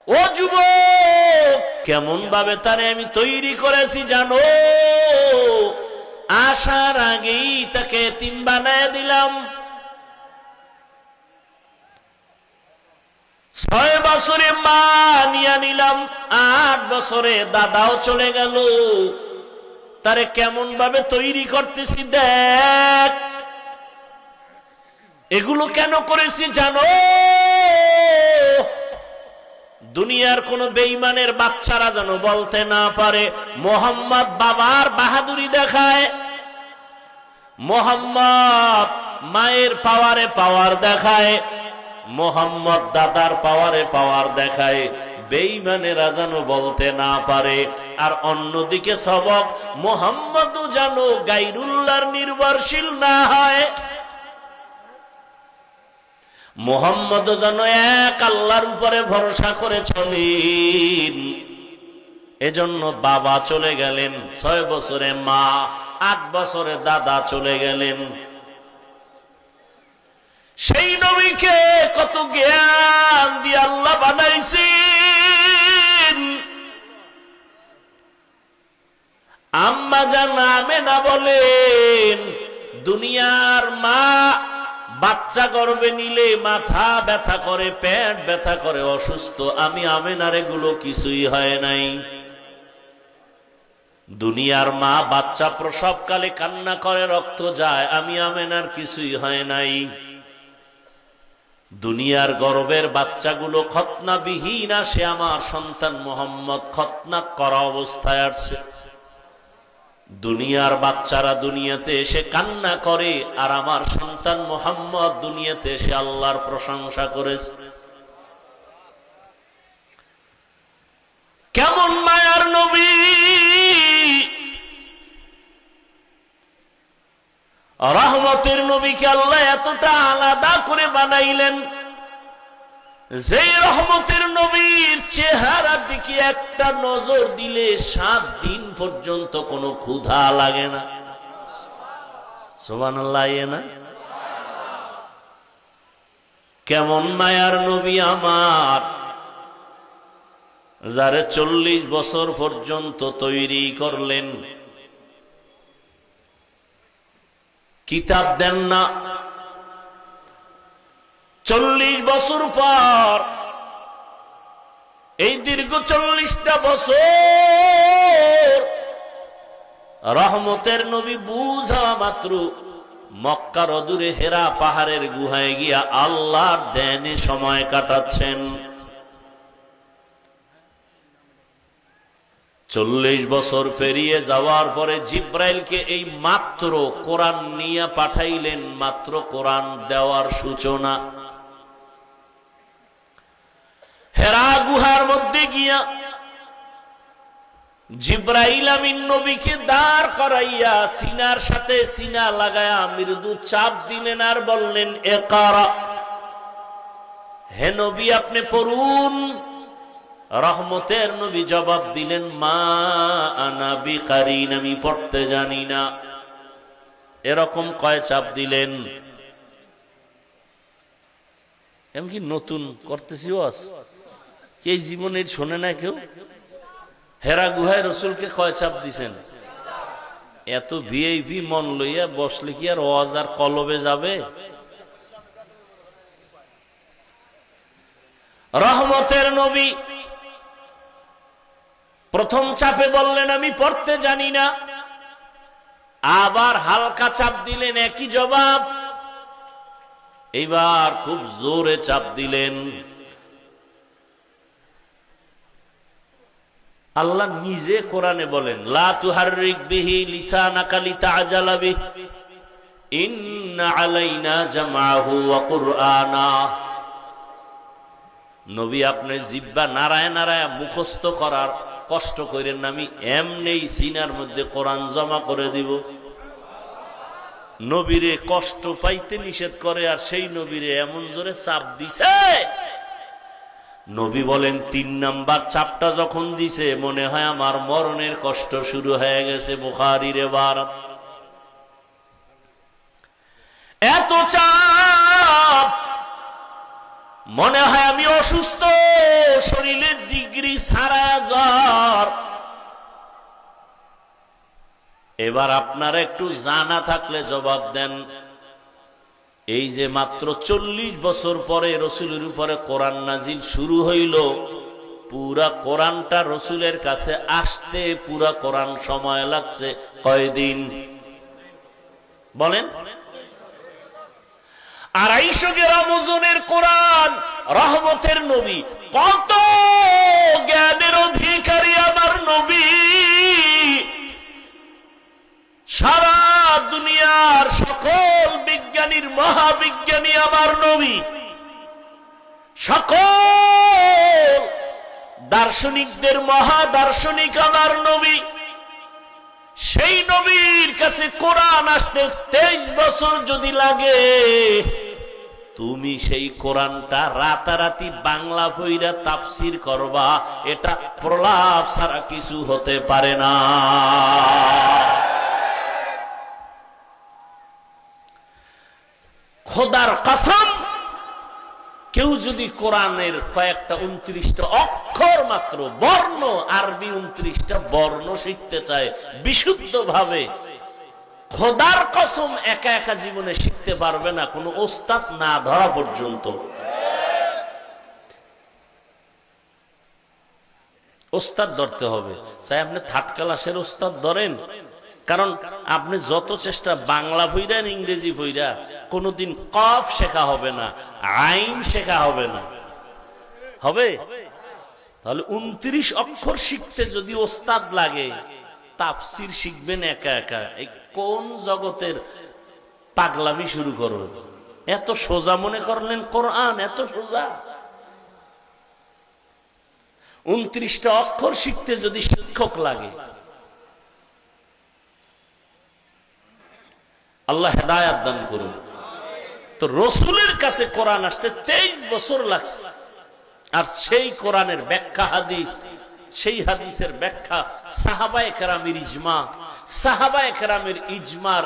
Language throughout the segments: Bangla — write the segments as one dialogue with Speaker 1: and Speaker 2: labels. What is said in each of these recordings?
Speaker 1: ও যুবক, কেমন ভাবে তারে আমি তৈরি করেছি জানো? আসার আগেই তাকে এতিম বানায় দিলাম। 6 বছরে মা নিয়ে নিলাম, 8 বছরে দাদাও চলে গেল। তারে কেমন ভাবে তৈরি করতেছি দেখ। এগুলো কেন করেছি জানো? দুনিয়ার কোন বেঈমানের বাচ্চারা যেন বলতে না পারে মোহাম্মদ বাবার বাহাদুরি দেখায়, মোহাম্মদ মায়ের পাওয়ারে পাওয়ার দেখায়, মোহাম্মদ দাদার পাওয়ারে পাওয়ার দেখায়। বেঈমানেরা যেন বলতে না পারে। আর অন্যদিকে সবক মোহাম্মদও যেন গায়রুল্লাহর নির্ভরশীল না হয়। মোহাম্মদ যেন এক আল্লাহর উপরে ভরসা করে চলেন। এজন্য বাবা চলে গেলেন, 6 বছরে মা, 8 বছরে দাদা চলে গেলেন। সেই নবীকে কত জ্ঞান দিয়ে আল্লাহ বানাইছেন। আম্মা জান আমেনা বলেন, দুনিয়ার মা বাচ্চা গর্ভে নিলে মাথা ব্যথা করে, পেট ব্যথা করে, অসুস্থ। আমি আমেনার এগুলো কিছুই হয় নাই। দুনিয়ার মা বাচ্চা প্রসবকালে কান্না করে, রক্ত যায়। আমি আমেনার কিছুই হয় নাই। দুনিয়ার গর্ভের বাচ্চাগুলো খতনাবিহীন আসে, আমার সন্তান মোহাম্মদ খতনা করা অবস্থায় আসছে। দুনিয়ার বাচ্চারা দুনিয়াতে এসে কান্না করে, আর আমার সন্তান মোহাম্মদ দুনিয়াতে এসে আল্লাহর প্রশংসা করেছে। কেমন মায়ার নবী! রহমতের নবীকে আল্লাহ এতটা আলাদা করে বানাইলেন, যে রহমতের নবীর চেহারার দিকে একটা নজর দিলে 7 দিন পর্যন্ত কোনো ক্ষুধা লাগে না। সুবহানাল্লাহ না? কেমন মায়ার নবী আমার, যারে 40 বছর পর্যন্ত তৈরি করলেন, কিতাব দেন না। 40 বছর পর, এই দীর্ঘ 40টা বছর রহমতের নবী বুঝা মাত্র মক্কার অদূরে হেরা পাহাড়ের গুহায় গিয়া আল্লাহর ধ্যানে সময় কাটাচ্ছেন। 40 বছর পেরিয়ে যাওয়ার পরে জিব্রাইলকে এই মাত্র কোরআন নিয়ে পাঠাইলেন, মাত্র কোরআন দেওয়ার সূচনা। হেরা গুহার মধ্যে গিয়া জিব্রাইল আমিন নবীকে দাঁড় করাইয়া সিনার সাথে সিনা লাগায়া মৃদু চাপ দিলেন আর বললেন, ইকরা, হে নবী আপনি পড়ুন। রহমতের নবী জবাব দিলেন, মা আনা বিকারিন, আমি পড়তে জানি না। এরকম কয় চাপ দিলেন? এমনকি নতুন করতেছি ওয়াজ, কে জীবনে শোনে না কেউ? হেরা গুহায় রসুলকে কয় চাপ দিছেন? এত ভিআইপি মন লইয়া বসলে কি আর ওয়াজ আর কলবে যাবে? রহমতের নবী প্রথম চাপে বললেন, আমি পড়তে জানি না। আবার হালকা চাপ দিলেন, একই জবাব। এইবার খুব জোরে চাপ দিলেন। আল্লাহ নিজে কোরআনে বলেন, লা তুহাররিক বিহি লিসানাকা লিতাআজালা বিহি ইন্না আলাইনা জামাহু ওয়া কুরআনা। নবী আপনি জিহ্বা নাড়ায় নাড়ায় মুখস্থ করার কষ্ট করেন না, আমি এমনি সিনার মধ্যে কোরআন জমা করে দিব। নবীরে কষ্ট পাইতে নিষেধ করে, আর সেই নবীরে এমন জোরে চাপ দিছে। নবী বলেন, 3 নাম্বার চাপটা যখন দিছে মনে হয় আমার মরণের কষ্ট শুরু হয়ে গেছে। বুখারীর ইবারত। এত চাপ, মনে হয় আমি অসুস্থ, শরীরের এবার আপনারা একটু জানা থাকলে জবাব দেন, এই যে মাত্র 40 বছর পরে রসুলের উপরে কোরআন নাজিল শুরু হইল, পুরা কোরআনটা রসুলের কাছে আসতে পুরা কোরআন সময় লাগছে কয়দিন বলেন? 250 গ্রাম ওজনের কোরআন, রহমতের নবী, কত জ্ঞানের অধিকারী আমার নবী, সারা দুনিয়ার সকল বিজ্ঞানীর মহাবিজ্ঞানী আমার নবী, সকল দার্শনিকদের মহাদার্শনিক আমার নবী, সেই নবীর কাছে কোরআন আসতে 23 বছর যদি লাগে, তুমি সেই কোরআনটা রাতারাতি বাংলা বইরা তাফসির করবা, এটা প্রলাপ ছাড়া কিছু হতে পারে না। খোদার কসম, কেউ যদি কোরআনের কয়েকটা 29টা অক্ষর মাত্র বর্ণ, আরবি 29টা বর্ণ শিখতে চায় বিশুদ্ধ ভাবে, খোদার কসম একা একা জীবনে শিখতে পারবে না, কোনো ওস্তাদ না ধরা পর্যন্ত। ওস্তাদ ধরতে হবে, চাই আপনি থার্ড ক্লাসের ওস্তাদ ধরেন, কারণ আপনি যত চেষ্টা বাংলা বইরা ইংরেজি বইরা কোনদিন কফ শেখা হবে না, আইন শেখা হবে না। হবে? তাহলে 29 অক্ষর শিখতে যদি ওস্তাদ লাগে, তাফসির শিখবেন একা একা। এই কোন জগতের পাগলামি শুরু করবেন? এত সোজা মনে করলেন কোরআন? এত সোজা? 29টা অক্ষর শিখতে যদি শিক্ষক লাগে, আল্লাহ হেদায়েত দান করুন। তো রসুলের কাছে কোরআন আসতে 23 বছর লাগছে, আর সেই কোরআনের ব্যাখ্যা হাদিস, সেই হাদিসের ব্যাখ্যা সাহাবায়ে কেরামের ইজমা, সাহাবায়ে কেরামের ইজমার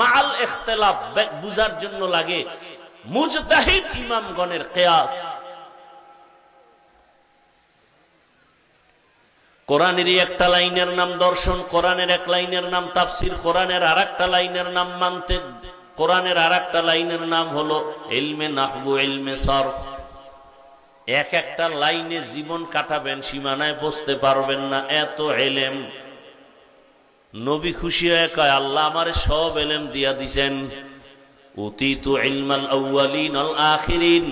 Speaker 1: মাল ইখতিলাফ বুঝার জন্য লাগে মুজতাহিদ ইমামগণের কিয়াস। কোরআনের একটা লাইনের নাম দর্শন, কোরআনের এক লাইনের নাম তাফসির, কোরআনের আরেকটা লাইনের নাম মানতিক, কোরআনের আরেকটা লাইনের নাম হলো ইলমে নাহবু, ইলমে সরফ। এক একটা লাইনে জীবন কাটাবেন, সীমানায় বসতে পারবেন না, এত ইলম। নবী খুশি হয়ে কয়, আল্লাহ আমারে সব ইলম দিয়া দিবেন, উতিতু ইলমাল আউয়ালিন ওয়াল আখিরিন।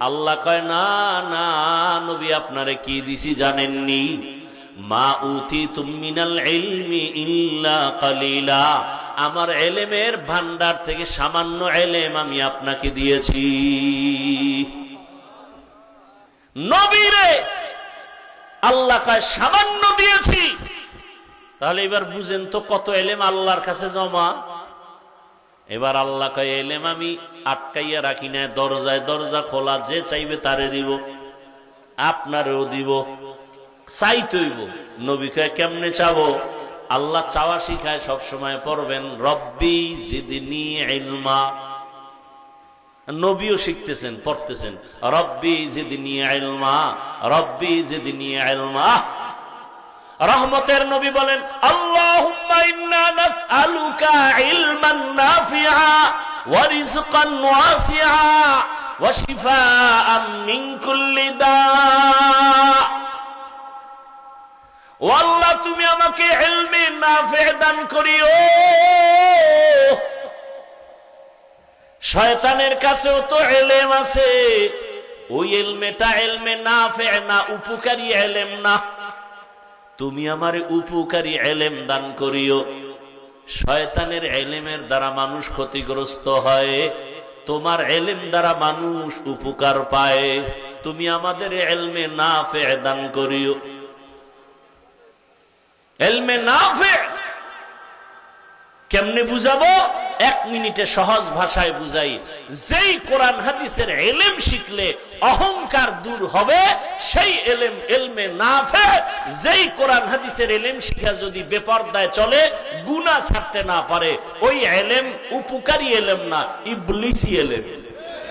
Speaker 1: আল্লাহ কয়, না না নবী, আপনারে কি দিছি জানেননি? মা উতিতুম মিনাল ইলমি ইল্লা কালিলা, আমার ইলমের ভান্ডার থেকে সামান্য ইলম আমি আপনাকে দিয়েছি। নবীরে আল্লাহ কয় সামান্য দিয়েছি। তাহলে এবার বুঝেন তো কত ইলম আল্লাহর কাছে জমা। এবার আল্লাহ কয়, ইলম আমি আটকাইয়া রাখি না, দরজায় দরজা খোলা, যে চাইবে তারে দিব, আপনারেও দিব, চাইতেইব। নবী কয়, কেমনে চাবো? আল্লাহ চাওয়া শিখায়, সব সময় পড়বেন রব্বি জিদনি ইলমা। নবীও শিখতেছেন, পড়তেছেন রব্বি জিদনি ইলমা, রব্বি জিদনি ইলমা। রহমতের নবী বলেন, আল্লাহুম্মা ইন্না নাসআলুকা ইলমান নাফিআ ওয়া রিজকান ওয়াসিআ ওয়া শিফাআন মিন কুল্লি দা। ও আল্লাহ, তুমি আমাকে ইলমে নাফি দান করিও। শয়তানের কাছেও তো ইলম আছে, ওই ইলমেটা ইলমে নাফি না, উপকারী ইলম না। তুমি আমারে উপকারী ইলম দান করিও। শয়তানের ইলমের দ্বারা মানুষ ক্ষতিগ্রস্ত হয়, তোমার ইলম দ্বারা মানুষ উপকার পায়। তুমি আমাদের ইলমে নাফি দান করিও। ইলমে নাফি কেমনে বুঝাবো? 1 মিনিটে সহজ ভাষায় বুঝাই। যেই কোরআন হাদিসের ইলম শিখলে অহংকার দূর হবে, সেই ইলম ইলমে নাফি। যেই কোরআন হাদিসের ইলম শিখা যদি বেপরদায় চলে, গুনাহ ছাড়তে না পারে, ওই ইলম উপকারী ইলম না, ইবলিসি ইলম।